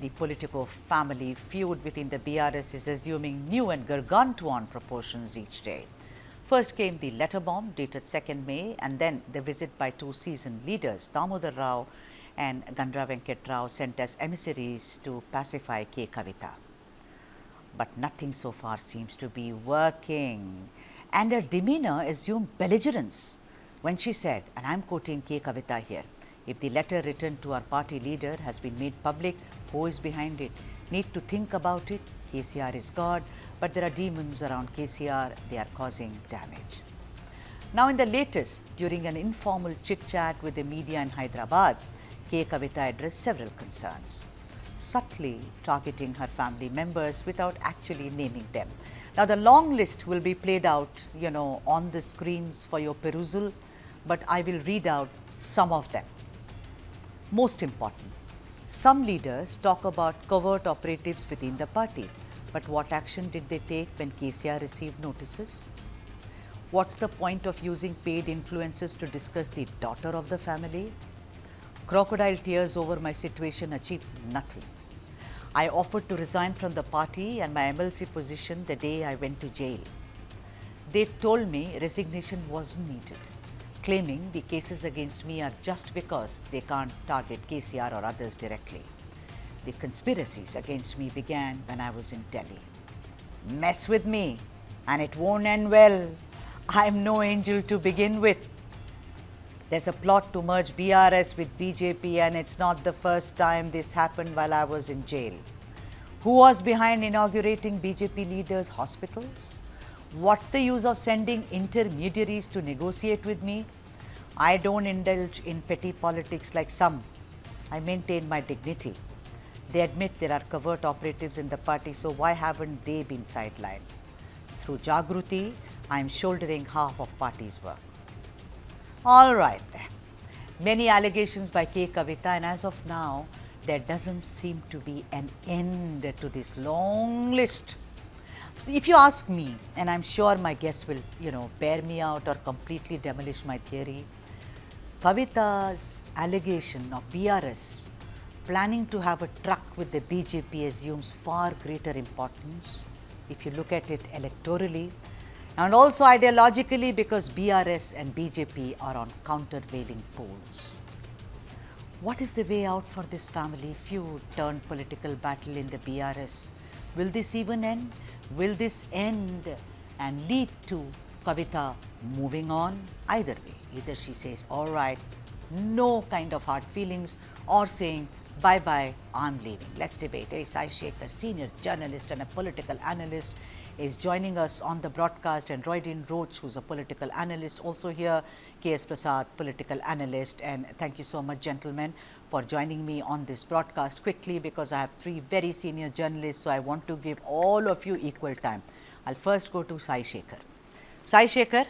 the politico-family feud within the BRS is assuming new and gargantuan proportions each day. First came the letter bomb dated 2nd May, and then the visit by two seasoned leaders, Damodar Rao and Gandra Venkat Rao, sent as emissaries to pacify K. Kavita. But nothing so far seems to be working. And her demeanor assumed belligerence when she said, and I am quoting K. Kavita here, if the letter written to our party leader has been made public, who is behind it? Need to think about it. KCR is God, but there are demons around KCR, they are causing damage. Now, in the latest, during an informal chit-chat with the media in Hyderabad, K. Kavita addressed several concerns, subtly targeting her family members without actually naming them. Now, the long list will be played out, on the screens for your perusal, but I will read out some of them. Most important, some leaders talk about covert operatives within the party, but what action did they take when KCR received notices? What's the point of using paid influencers to discuss the daughter of the family? Crocodile tears over my situation achieved nothing. I offered to resign from the party and my MLC position the day I went to jail. They told me resignation wasn't needed, claiming the cases against me are just because they can't target KCR or others directly. The conspiracies against me began when I was in Delhi. Mess with me and it won't end well. I'm no angel to begin with. There's a plot to merge BRS with BJP, and it's not the first time this happened while I was in jail. Who was behind inaugurating BJP leaders' hospitals? What's the use of sending intermediaries to negotiate with me? I don't indulge in petty politics like some. I maintain my dignity. They admit there are covert operatives in the party, so why haven't they been sidelined? Through Jagruti, I am shouldering half of party's work. All right then. Many allegations by K. Kavita, and as of now, there doesn't seem to be an end to this long list. So if you ask me, and I'm sure my guests will, bear me out or completely demolish my theory, Kavita's allegation of BRS planning to have a truck with the BJP assumes far greater importance if you look at it electorally and also ideologically, because BRS and BJP are on countervailing poles. What is the way out for this family feud turned political battle in the BRS? Will this even end? Will this end and lead to Kavita moving on? Either way, either she says, all right, no kind of hard feelings, or saying, bye-bye, I'm leaving. Let's debate. Sai Shekhar, senior journalist and a political analyst, is joining us on the broadcast, and Roydin Roach, who's a political analyst, also here, K.S. Prasad, political analyst. And thank you so much, gentlemen, for joining me on this broadcast quickly, because I have three very senior journalists, so I want to give all of you equal time. I'll first go to Sai Shekhar. Sai Shekhar,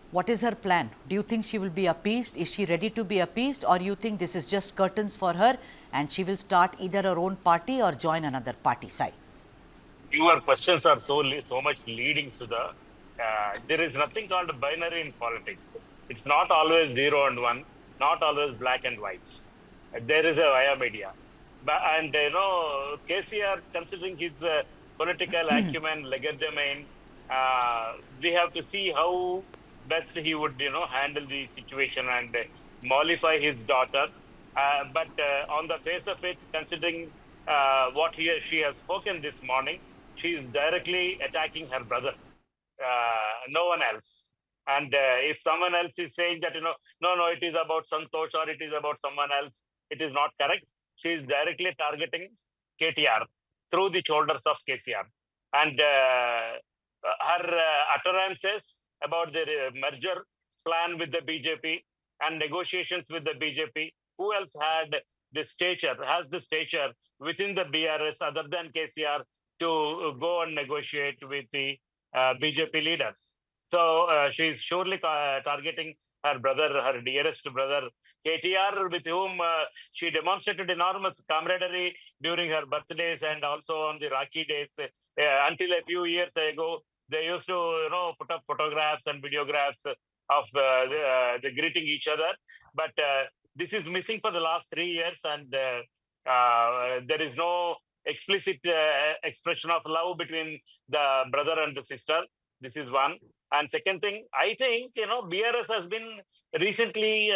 what is her plan? Do you think she will be appeased? Is she ready to be appeased, or you think this is just curtains for her and she will start either her own party or join another party? Sai. Your questions are so much leading, Sudha. There is nothing called binary in politics. It's not always 0 and 1, not always black and white. There is a via media. And, KCR, considering his political acumen, legerdemain, we have to see how best he would, handle the situation and mollify his daughter. But on the face of it, considering what she has spoken this morning, she is directly attacking her brother, no one else. And if someone else is saying that, no, it is about Santosh or it is about someone else, it is not correct. She is directly targeting KTR through the shoulders of KCR. And her utterances about the merger plan with the BJP and negotiations with the BJP, who else has the stature within the BRS other than KCR to go and negotiate with the BJP leaders? So she is surely targeting her brother, her dearest brother, KTR, with whom she demonstrated enormous camaraderie during her birthdays and also on the Rakhi days. Until a few years ago, they used to, put up photographs and videographs of the greeting each other. But this is missing for the last 3 years, and There is no explicit expression of love between the brother and the sister. This is one. And second thing, I think, BRS has been recently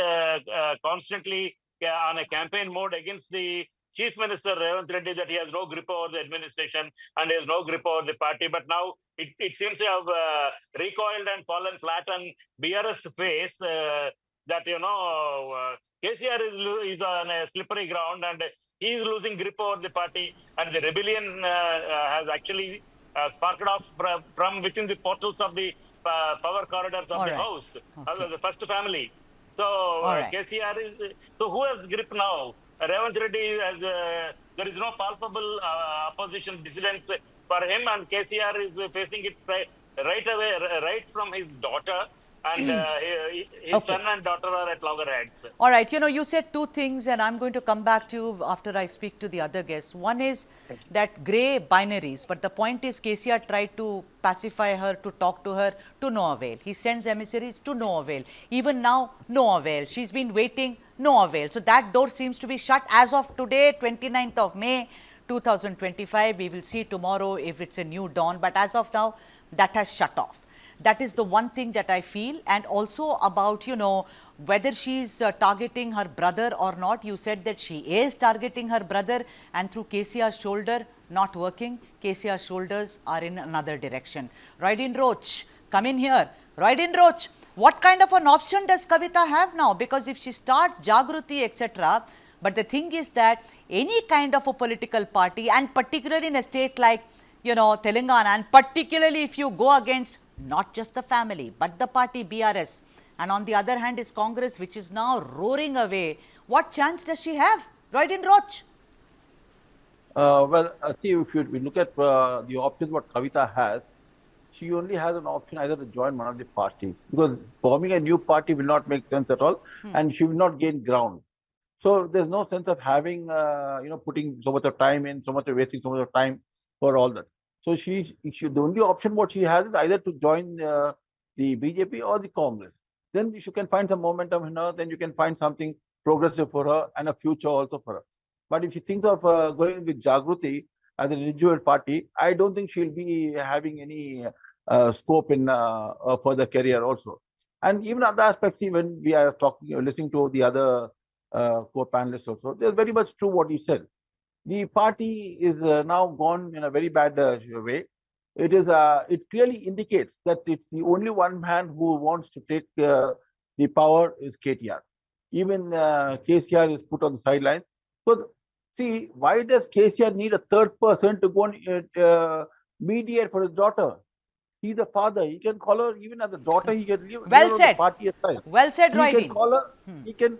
constantly on a campaign mode against the Chief Minister Revanth Reddy, that he has no grip over the administration and he has no grip over the party. But now it seems to have recoiled and fallen flat on BRS face, that, KCR is on a slippery ground and he is losing grip over the party, and the rebellion has actually sparked off from within the portals of the power corridors of the house, the first family. So KCR is, so who has grip now? Revanth Reddy has, there is no palpable opposition dissidents for him, and KCR is facing it right away, right from his daughter. And his son and daughter are at loggerheads. All right. You said two things, and I'm going to come back to you after I speak to the other guests. One is that grey binaries, but the point is KCR tried to pacify her, to talk to her, to no avail. He sends emissaries to no avail. Even now, no avail. She's been waiting, no avail. So that door seems to be shut as of today, 29th of May, 2025. We will see tomorrow if it's a new dawn. But as of now, that has shut off. That is the one thing that I feel. And also about, whether she's targeting her brother or not. You said that she is targeting her brother, and through KCR's shoulder, not working. KCR's shoulders are in another direction. Roydin Roach, come in here. Roydin Roach, what kind of an option does Kavita have now? Because if she starts Jagruti, etc., but the thing is that any kind of a political party, and particularly in a state like, Telangana, and particularly if you go against not just the family, but the party BRS, and on the other hand is Congress, which is now roaring away. What chance does she have? Roydin Roach? See, if we look at the options what Kavita has, she only has an option either to join one of the parties, because forming a new party will not make sense at all, and she will not gain ground. So there's no sense of having, putting so much of time in, wasting so much of time for all that. So the only option what she has is either to join the BJP or the Congress. Then you can find some momentum in her, then you can find something progressive for her and a future also for her. But if she thinks of going with Jagruti as an individual party, I don't think she'll be having any scope in a further career also. And even other aspects, even we are listening to the other co-panelists also, there's very much true what he said. The party is now gone in a very bad way. It clearly indicates that it's the only one man who wants to take the power is KTR. Even KCR is put on the sidelines. So, see, why does KCR need a third person to go and mediate for his daughter? He's the father. He can call her even as a daughter. He can leave the party aside. Well said, Roydin. He can call her.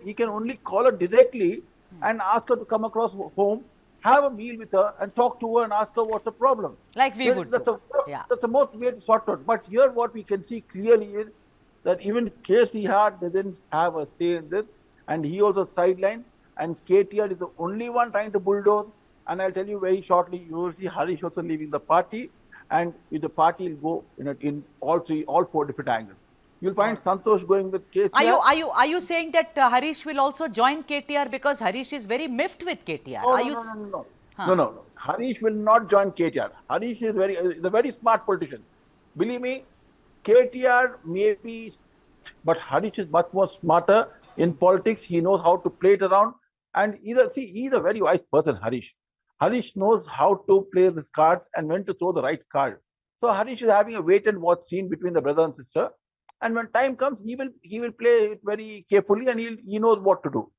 He can only call her directly and ask her to come across home, have a meal with her, and talk to her and ask her what's the problem. Like we would. That's the most way to sort out. But here, what we can see clearly is that even KCR doesn't have a say in this, and he also sidelined. And KTR is the only one trying to bulldoze. And I'll tell you very shortly, you will see Harish also leaving the party, and the party will go in all four different angles. You'll find Santosh going with KCR. Are you saying that Harish will also join KTR because Harish is very miffed with KTR? No. Harish will not join KTR. Harish is a very smart politician. Believe me, KTR may be, but Harish is much more smarter in politics. He knows how to play it around, and he's a very wise person. Harish knows how to play his cards and when to throw the right card. So Harish is having a wait and watch scene between the brother and sister. And when time comes, he will play it very carefully, and he knows what to do.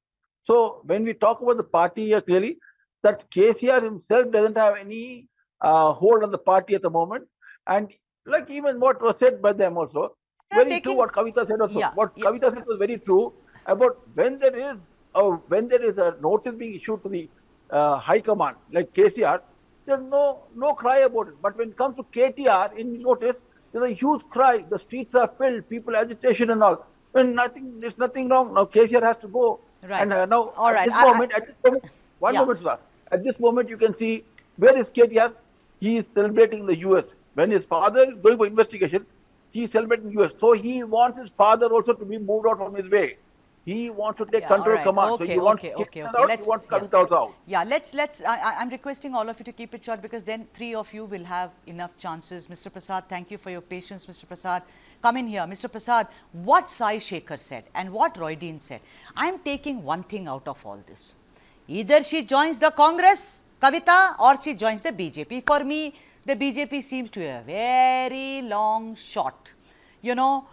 So when we talk about the party here, clearly that KCR himself doesn't have any hold on the party at the moment. And like even what was said by them also, very true what Kavita said also. Kavita said was very true about when there is a notice being issued to the high command like KCR, there's no cry about it. But when it comes to KTR, in notice, there's a huge cry. The streets are filled, people agitation and all. And I think there's nothing wrong. Now KCR has to go. Right. And now at this moment, at this moment you can see where is KTR? He is celebrating in the US. When his father is going for investigation, he is celebrating in the US. So he wants his father also to be moved out from his way. He wants to take Yeah, all control right. command. So Okay, you want okay, okay, Ketan okay. out, you want Yeah. Kavita also out. Yeah, let's, I'm requesting all of you to keep it short because then three of you will have enough chances. Mr. Prasad, thank you for your patience, Mr. Prasad. Come in here. Mr. Prasad, what Sai Shekhar said and what Roy Dean said, I'm taking one thing out of all this. Either she joins the Congress, Kavita, or she joins the BJP. For me, the BJP seems to be a very long shot. You know,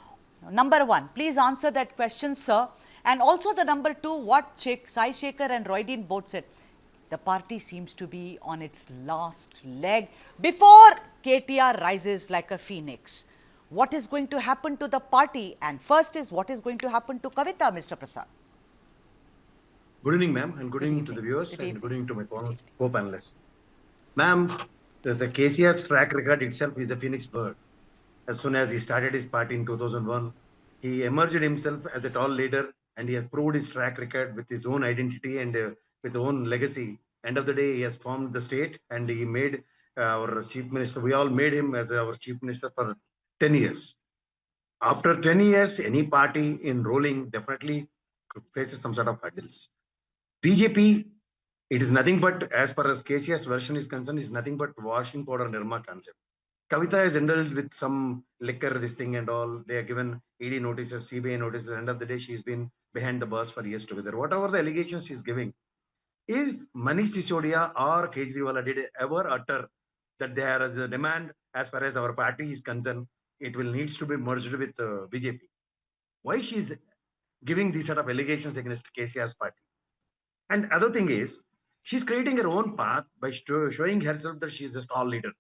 number one, please answer that question, sir. And also the number two, what Sai Shekhar and Roy Dean both said. The party seems to be on its last leg before KTR rises like a phoenix. What is going to happen to the party? And first is what is going to happen to Kavita, Mr. Prasad? Good evening, ma'am, and good evening to the evening. viewers, Good and evening. good evening to my co-panelists. Ma'am, the KCR's track record itself is a phoenix bird. As soon as he started his party in 2001, he emerged himself as a tall leader, and he has proved his track record with his own identity and with his own legacy. End of the day, he has formed the state, and he made our chief minister. We all made him as our chief minister for 10 years. After 10 years, any party in rolling definitely faces some sort of hurdles. BJP, it is nothing but, as far as KCS version is concerned, is nothing but washing powder Nirma concept. Kavita is indulged with some liquor, this thing and all. They are given ED notices, CBI notices. At the end of the day, she's been behind the bars for years together. Whatever the allegations she's giving, is Manish Sisodia or Kejriwal did ever utter that there is a demand as far as our party is concerned, it will needs to be merged with BJP? Why she's giving these sort of allegations against KCR's party? And other thing is, she's creating her own path by showing herself that she's a strong leader.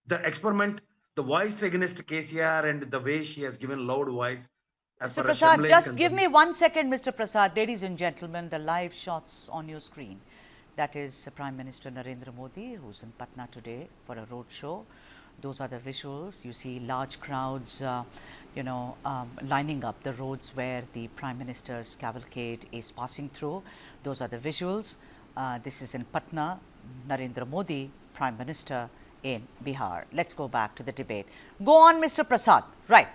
The experiment, the voice against KCR and the way she has given loud voice as Mr. far as Prasad, Sharmila is just give concerned. me 1 second, Mr. Prasad. Ladies and gentlemen, the live shots on your screen. That is Prime Minister Narendra Modi, who's in Patna today for a road show. Those are the visuals. You see large crowds, lining up the roads where the Prime Minister's cavalcade is passing through. Those are the visuals. This is in Patna. Narendra Modi, Prime Minister in Bihar. Let's go back to the debate. Go on, Mr. Prasad. Right.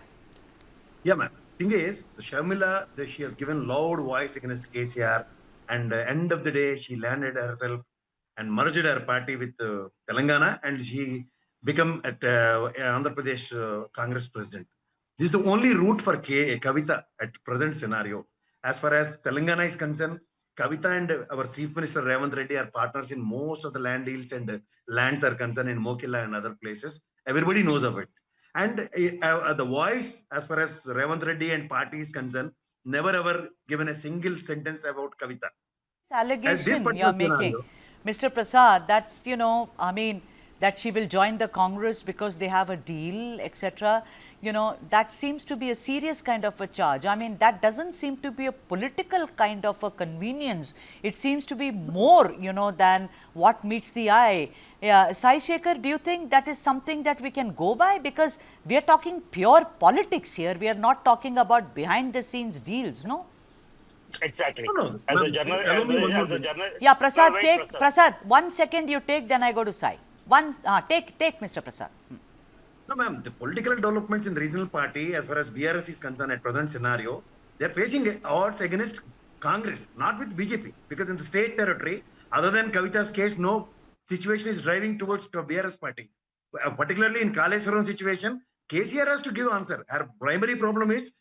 Yeah, ma'am. Thing is, the Sharmila, she has given loud voice against KCR, and end of the day, she landed herself and merged her party with Telangana, and she become at Andhra Pradesh Congress president. This is the only route for Kavita at present scenario. As far as Telangana is concerned, Kavita and our Chief Minister Revanth Reddy are partners in most of the land deals and lands are concerned in Mokila and other places. Everybody knows of it. And the voice, as far as Revanth Reddy and party is concerned, never ever given a single sentence about Kavita. At this Allegation you're particular making, scenario, Mr. Prasad, that's, that she will join the Congress because they have a deal, etc. That seems to be a serious kind of a charge. I mean, that doesn't seem to be a political kind of a convenience. It seems to be more, than what meets the eye. Yeah, Sai Shekhar, do you think that is something that we can go by? Because we are talking pure politics here. We are not talking about behind the scenes deals, no? Exactly. no, As a ma'am, journal, allow me one more as a thing. journal. Yeah, No, Prasad, wait, take Prasad. 1 second you take, then I go to Sai. Take Mr. Prasad. No, ma'am, the political developments in regional party, as far as BRS is concerned at present scenario, they're facing odds against Congress, not with BJP, because in the state territory, other than Kavita's case, no situation is driving towards the BRS party. Particularly in Kaleswaram situation, KCR has to give answer. Her primary problem is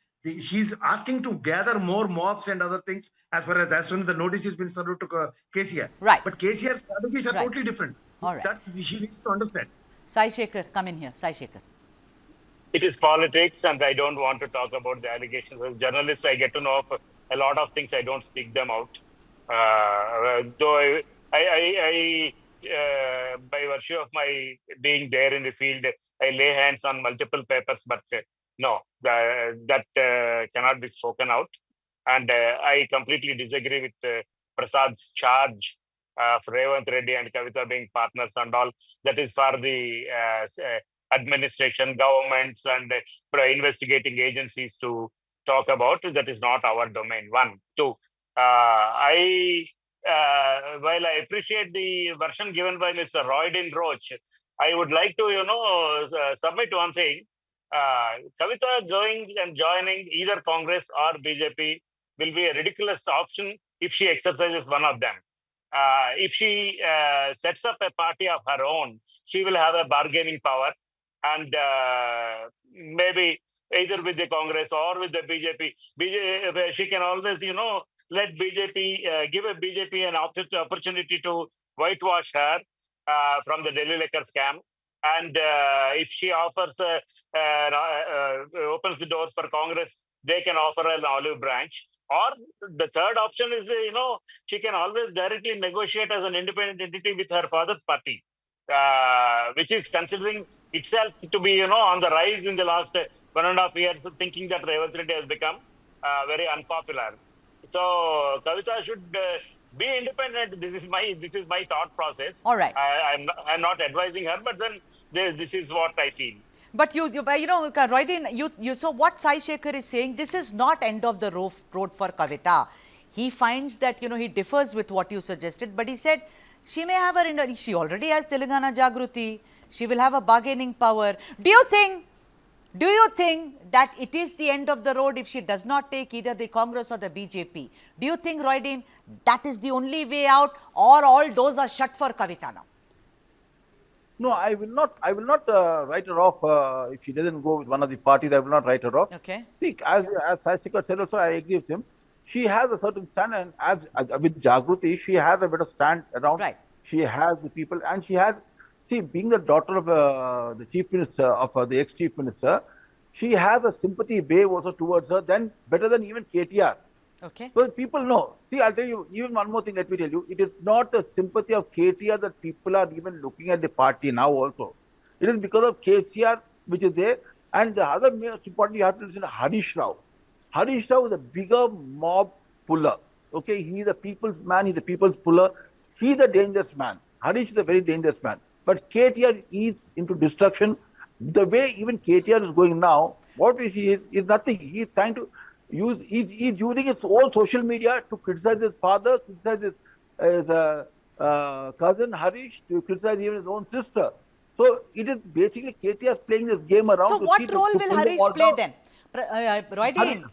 she's asking to gather more mobs and other things as soon as the notice has been served to KCR. Right. But KCR's strategies are Right. totally different. All right. That she needs to understand. Sai Shekhar, come in here. Sai Shekhar. It is politics, and I don't want to talk about the allegations. As a journalist, I get to know of a lot of things. I don't speak them out. Though by virtue of my being there in the field, I lay hands on multiple papers, but no, that cannot be spoken out. And I completely disagree with Prasad's charge of Revanth Reddy and Kavita being partners and all. That is for the administration, governments, and investigating agencies to talk about. That is not our domain. One, two. While I appreciate the version given by Mr. Roydin Roach, I would like to, submit one thing. Kavita going and joining either Congress or BJP will be a ridiculous option if she exercises one of them. If she sets up a party of her own, she will have a bargaining power, and maybe either with the Congress or with the BJP. She can always, let BJP, give a BJP an opportunity to whitewash her from the Delhi liquor scam. And if she offers, opens the doors for Congress, they can offer an olive branch. Or the third option is, she can always directly negotiate as an independent entity with her father's party, which is considering itself to be, on the rise in the last 1.5 years, thinking that Revanth Reddy has become very unpopular. So Kavita should be independent. This is my thought process. All right. I'm not advising her, but then this is what I feel. But Roydin, so what Sai Shekhar is saying, this is not end of the road for Kavita. He finds that, he differs with what you suggested, but he said she may have she already has Telangana Jagruti. She will have a bargaining power. Do you think that it is the end of the road if she does not take either the Congress or the BJP? Do you think, Roydin, that is the only way out, or all doors are shut for Kavita now? No, I will not write her off if she doesn't go with one of the parties. I will not write her off. Okay. See, as Sai Shekhar said also, I agree with him. She has a certain stand, and as with Jagruti, she has a better stand around. Right. She has the people, and she has. See, being the daughter of the chief minister, of the ex-chief minister, she has a sympathy wave also towards her, better than even KTR. Okay. So people know. See, I'll tell you, even one more thing, let me tell you. It is not the sympathy of KTR that people are even looking at the party now also. It is because of KCR, which is there. And the other most important, you have to listen to Harish Rao. Harish Rao is a bigger mob puller. Okay, he's a people's man, he's a people's puller. He's a dangerous man. Harish is a very dangerous man. But KTR is into destruction. The way even KTR is going now, what we see is nothing. He's trying to he's using his own social media to criticize his father, criticize his cousin Harish, to criticize even his own sister. So it is basically KTR playing this game around. So what role will Harish play then? Roydin,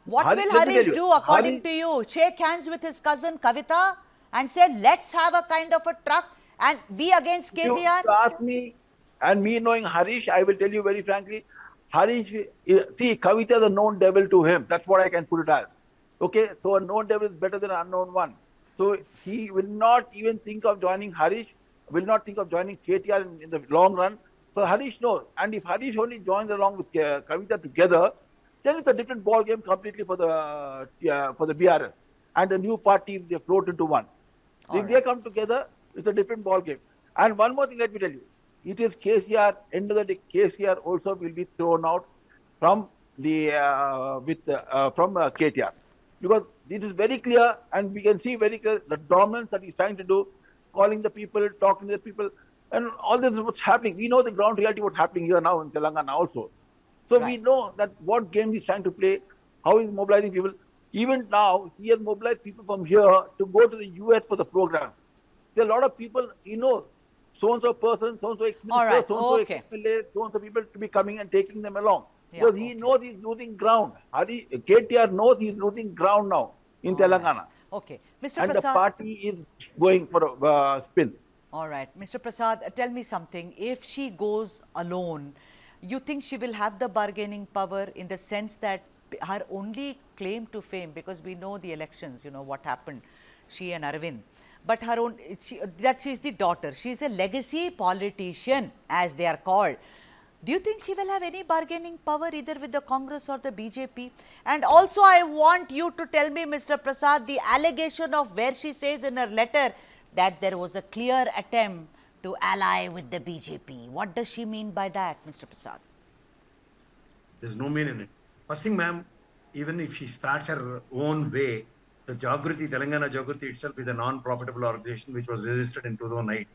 what will Harish do according to you? Shake hands with his cousin Kavita and say, let's have a kind of a truck and be against KTR? If you ask me, and me knowing Harish, I will tell you very frankly, Harish, see, Kavita is a known devil to him. That's what I can put it as. Okay, so a known devil is better than an unknown one. So he will not even think of joining Harish, will not think of joining KTR in the long run. So Harish knows. And if Harish only joins along with Kavita together, then it's a different ball game completely for the BRS. And the new party, they float into one. If they come together, it's a different ball game. And one more thing, let me tell you. It is KCR, end of the day, KCR also will be thrown out from the from KTR. Because it is very clear, and we can see very clear the dominance that he's trying to do, calling the people, talking to the people, and all this is what's happening. We know the ground reality what's happening here now in Telangana also. So we know that what game he's trying to play, how he's mobilizing people. Even now, he has mobilized people from here to go to the US for the program. There are a lot of people, so-and-so person, so-and-so ex-minister, so-and-so ex-MLA, so-and-so people to be coming and taking them along. Because he knows he's losing ground. KTR knows he's losing ground now in Telangana. Okay. Mr. And Prasad, the party is going for a spin. All right. Mr. Prasad, tell me something. If she goes alone, you think she will have the bargaining power in the sense that her only claim to fame, because we know the elections, what happened, she and Arvind, but her own, that she's the daughter, she's a legacy politician, as they are called. Do you think she will have any bargaining power either with the Congress or the BJP? And also, I want you to tell me, Mr. Prasad, the allegation of where she says in her letter that there was a clear attempt to ally with the BJP. What does she mean by that, Mr. Prasad? There's no mean in it. First thing, ma'am, even if she starts her own way, the Jagruti, Telangana Jagruti itself is a non-profitable organization which was registered in 2008.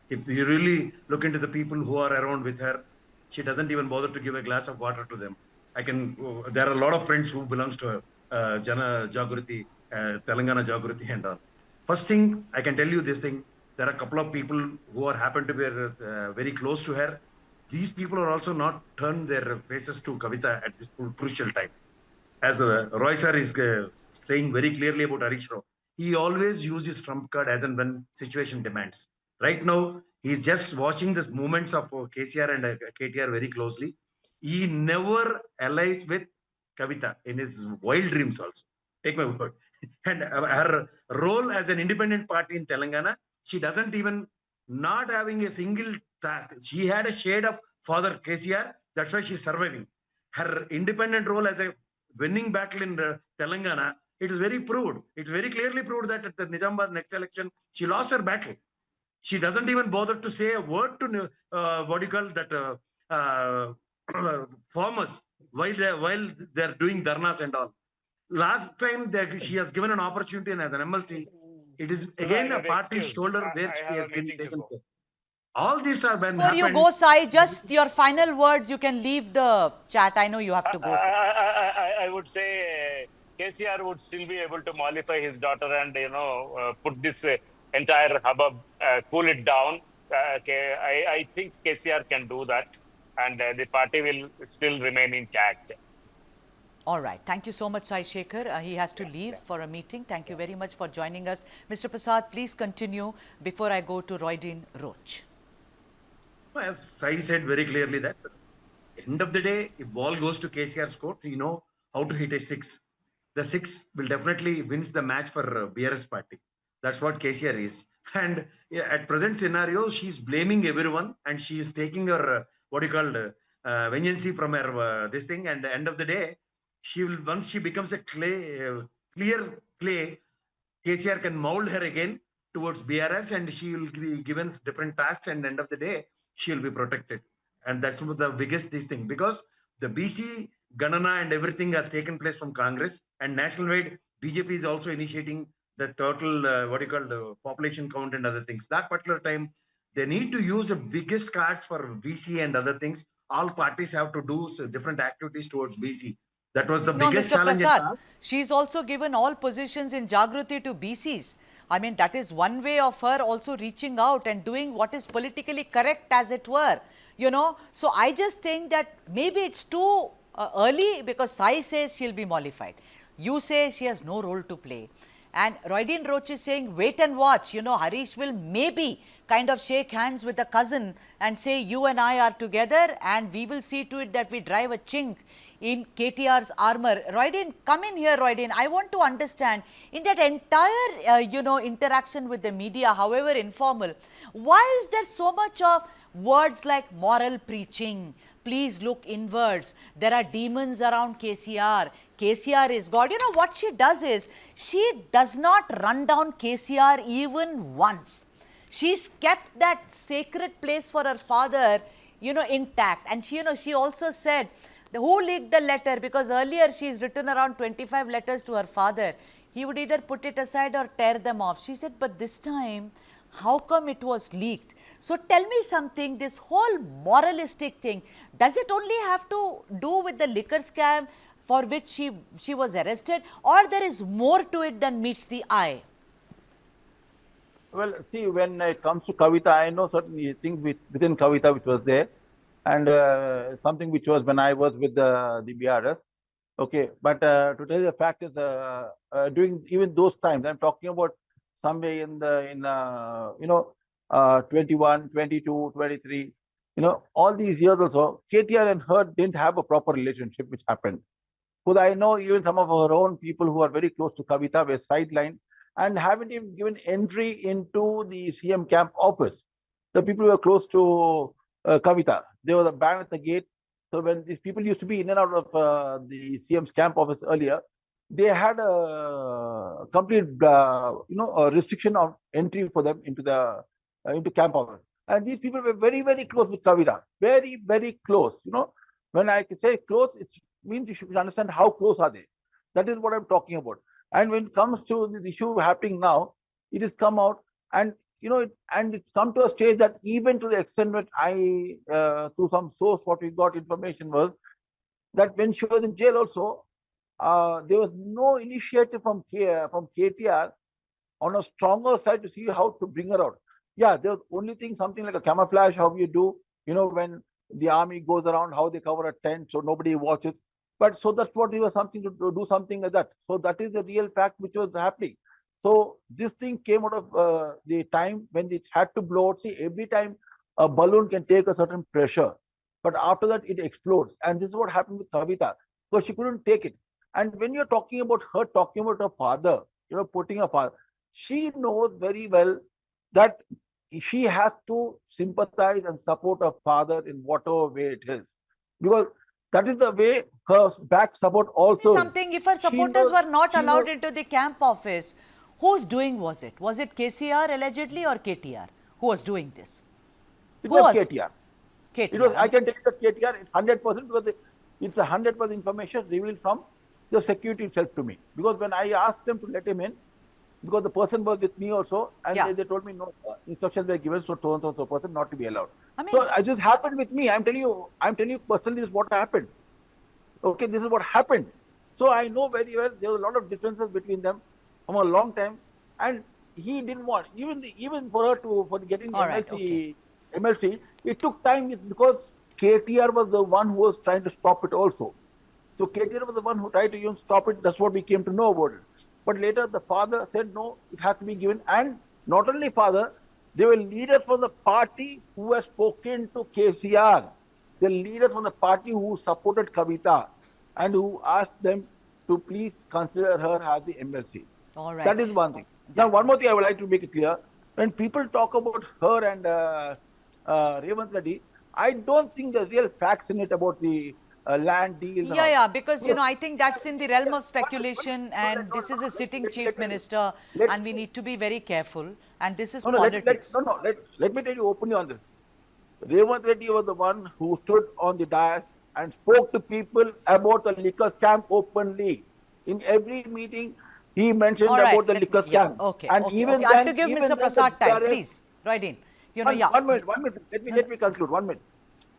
If you really look into the people who are around with her, she doesn't even bother to give a glass of water to them. There are a lot of friends who belongs to Jana Jagruti, Telangana Jagruti and all. First thing, I can tell you this thing, there are a couple of people who happen to be very close to her. These people are also not turned their faces to Kavita at this crucial time. as Roy sir is saying very clearly about Harish Rao, he always uses his trump card as and when situation demands. Right now, he's just watching the movements of KCR and KTR very closely. He never allies with Kavita in his wild dreams also. Take my word. And her role as an independent party in Telangana, she doesn't even not having a single task. She had a shade of father KCR. That's why she's surviving. Her independent role as a winning battle in Telangana, it is very proved. It's very clearly proved that at the Nizamabad next election, she lost her battle. She doesn't even bother to say a word to what do you call that farmers while they're doing dharnas and all. Last time she has given an opportunity and as an MLC, it is Sudha, again a you're party's excused. shoulder where I she have has a been meeting to taken go. care. All these are when Before you happened. go, Sai, just your final words. You can leave the chat. I know you have to go. Sai. I would say KCR would still be able to mollify his daughter and put this entire hubbub, cool it down. Okay, I think KCR can do that, and the party will still remain intact. All right. Thank you so much, Sai Shekhar. He has to leave for a meeting. Thank you very much for joining us. Mr. Prasad, please continue before I go to Roydeen Roach. As Sai said very clearly that end of the day, if ball goes to KCR's court, you know how to hit a six. The six will definitely wins the match for BRS party. That's what KCR is. And yeah, at present scenario, she's blaming everyone and she is taking her what do you call vengeance from her this thing. And the end of the day, she will once she becomes a clear clay, KCR can mold her again towards BRS and she will be given different tasks and end of the day, she will be protected. And that's the biggest this thing because the BC Ganana and everything has taken place from Congress and national wide BJP is also initiating the total, what do you call the population count and other things. That particular time, they need to use the biggest cards for BC and other things. All parties have to do different activities towards BC. That was the No, biggest Mr. challenge. Prasad, she's also given all positions in Jagruti to BCs. I mean, that is one way of her also reaching out and doing what is politically correct, as it were. So I just think that maybe it's too early because Sai says she'll be mollified. You say she has no role to play. And Roydeen Roach is saying, wait and watch. Harish will maybe kind of shake hands with a cousin and say, you and I are together and we will see to it that we drive a chink in KTR's armor. Roydeen, come in here, Roydeen. I want to understand, in that entire, interaction with the media, however informal, why is there so much of words like moral preaching? Please look inwards. There are demons around KCR. KCR is God. What she does is, she does not run down KCR even once. She's kept that sacred place for her father, intact. And she also said, who leaked the letter? Because earlier she's written around 25 letters to her father. He would either put it aside or tear them off. She said, but this time, how come it was leaked? So tell me something, this whole moralistic thing, does it only have to do with the liquor scam for which she was arrested, or there is more to it than meets the eye? Well, see, when it comes to Kavita, I know certain things within Kavita which was there, and something which was when I was with the BRS. Okay, but to tell you the fact is, during even those times, I'm talking about somewhere in 21, 22, 23, all these years also, KTR and her didn't have a proper relationship, which happened. Because I know even some of our own people who are very close to Kavita were sidelined and haven't even given entry into the CM camp office. The people who were close to Kavita, they were banned at the gate. So when these people used to be in and out of the CM's camp office earlier, they had a complete, a restriction of entry for them into camp office. And these people were very, very close with Kavita, very, very close. When I say close, it means you should understand how close are they. That is what I'm talking about. And when it comes to this issue happening now, it has come out, and it's come to a stage that even to the extent that I, through some source, what we got information was that when she was in jail also, there was no initiative from KTR on a stronger side to see how to bring her out. Yeah, there was only thing, something like a camouflage, how you do, when the army goes around, how they cover a tent so nobody watches. But so that's what he was something to do something like that. So that is the real fact which was happening. So this thing came out of the time when it had to blow out. See, every time a balloon can take a certain pressure, but after that it explodes. And this is what happened with Kavita, because she couldn't take it. And when you're talking about her talking about her father, putting her father, she knows very well that she has to sympathize and support her father in whatever way it is, because that is the way her back support also is. Something, if her She supporters knows- were not she allowed knows- into the camp office, whose doing was it? Was it KCR allegedly or KTR who was doing this? It Who was was? KTR. KTR. It was. I can tell you that KTR is 100% because it's 100% information revealed from the security itself to me. Because when I asked them to let him in, because the person was with me also, and Yeah. they told me no instructions were given, so so and so person not to be allowed. I mean- So it just happened with me. I'm telling you personally, this is what happened. Okay, this is what happened. So I know very well there were a lot of differences between them from a long time, and he didn't want even for her for getting the All right, MLC. It took time because KTR was the one who was trying to stop it also. So KTR was the one who tried to even stop it. That's what we came to know about it. But later the father said no, it has to be given. And not only father, there were leaders from the party who have spoken to KCR. The leaders from the party who supported Kavita and who asked them to please consider her as the MLC. All right. That is one thing. Now, one more thing I would like to make it clear. When people talk about her and Revanth Reddy, I don't think there's real facts in it about the land deals. and all. Yeah, because, I think that's in the realm of speculation, and this is a sitting chief minister, and we need to be very careful, and this is politics. Let me tell you openly on this. Revanth Reddy was the one who stood on the dais and spoke to people about the liquor scam openly. In every meeting, he mentioned All right, about the liquor scam. Okay, And okay, even okay. I have then, to give even Mr. then the Prasad time, DRS please. Right in. One minute. Let me conclude. 1 minute.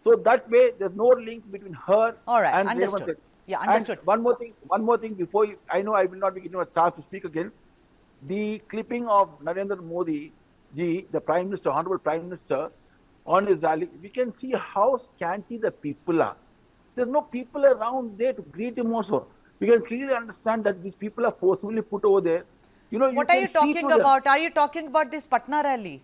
So that way, there's no link between her All right, and understood. Revanth Reddy. Yeah, understood. And one more thing before I know I will not be given a chance to speak again. The clipping of Narendra Modi ji, the Prime Minister, Honorable Prime Minister, on his rally, we can see how scanty the people are. There's no people around there to greet him also. We can clearly understand that these people are forcibly put over there. What are you talking about? Are you talking about this Patna rally?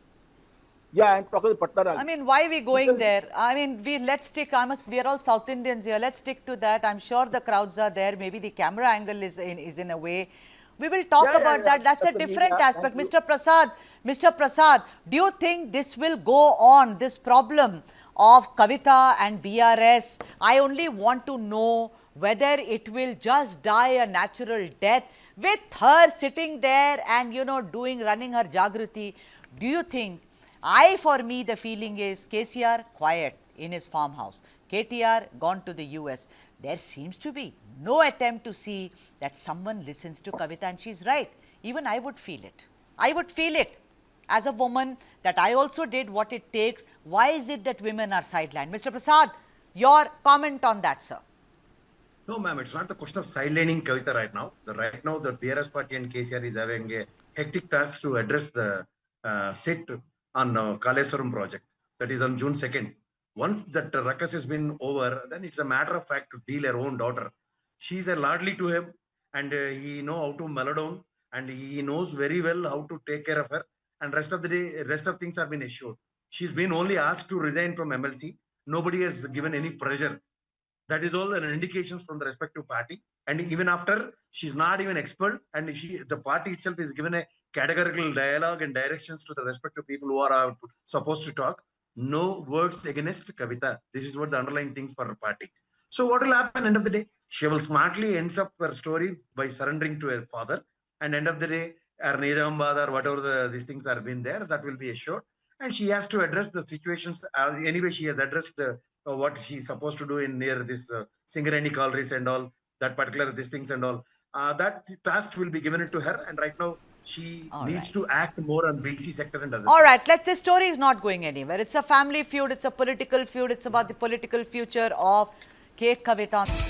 Yeah, I'm talking about Patna rally. I mean, why are we going there? I mean, let's stick, we are all South Indians here. Let's stick to that. I'm sure the crowds are there. Maybe the camera angle is in a way. We will talk about that. That's a different aspect. Mr. Prasad, do you think this will go on, this problem of Kavita and BRS? I only want to know whether it will just die a natural death with her sitting there and, running her Jagriti. Do you think, for me, the feeling is KCR quiet in his farmhouse, KTR gone to the US. There seems to be no attempt to see that someone listens to Kavita, and she's right. Even I would feel it. I would feel it as a woman that I also did what it takes. Why is it that women are sidelined? Mr. Prasad, your comment on that, sir. No, ma'am, it's not the question of sidelining Kavita right now. Right now, the BRS party and KCR is having a hectic task to address the sit on Kaleswaram project. That is on June 2nd. Once that ruckus has been over, then it's a matter of fact to deal her own daughter. She's a lordly to him, and he know how to mellow down, and he knows very well how to take care of her. And rest of the day, rest of things have been assured. She's been only asked to resign from MLC. Nobody has given any pressure. That is all an indication from the respective party. And even after, she's not even expelled, and the party itself is given a categorical dialogue and directions to the respective people who are supposed to talk. No words against Kavita. This is what the underlying things for her party. So what will happen end of the day? She will smartly ends up her story by surrendering to her father. And end of the day, her Nizamabad or whatever these things are been there, that will be assured. And she has to address the situations. Anyway, she has addressed what she's supposed to do in near this Singareni Collieries and all, that particular these things and all. That task will be given to her. And right now, she needs to act more on BC sector and others. All right, this story is not going anywhere. It's a family feud, it's a political feud, it's about the political future of K. Kavita.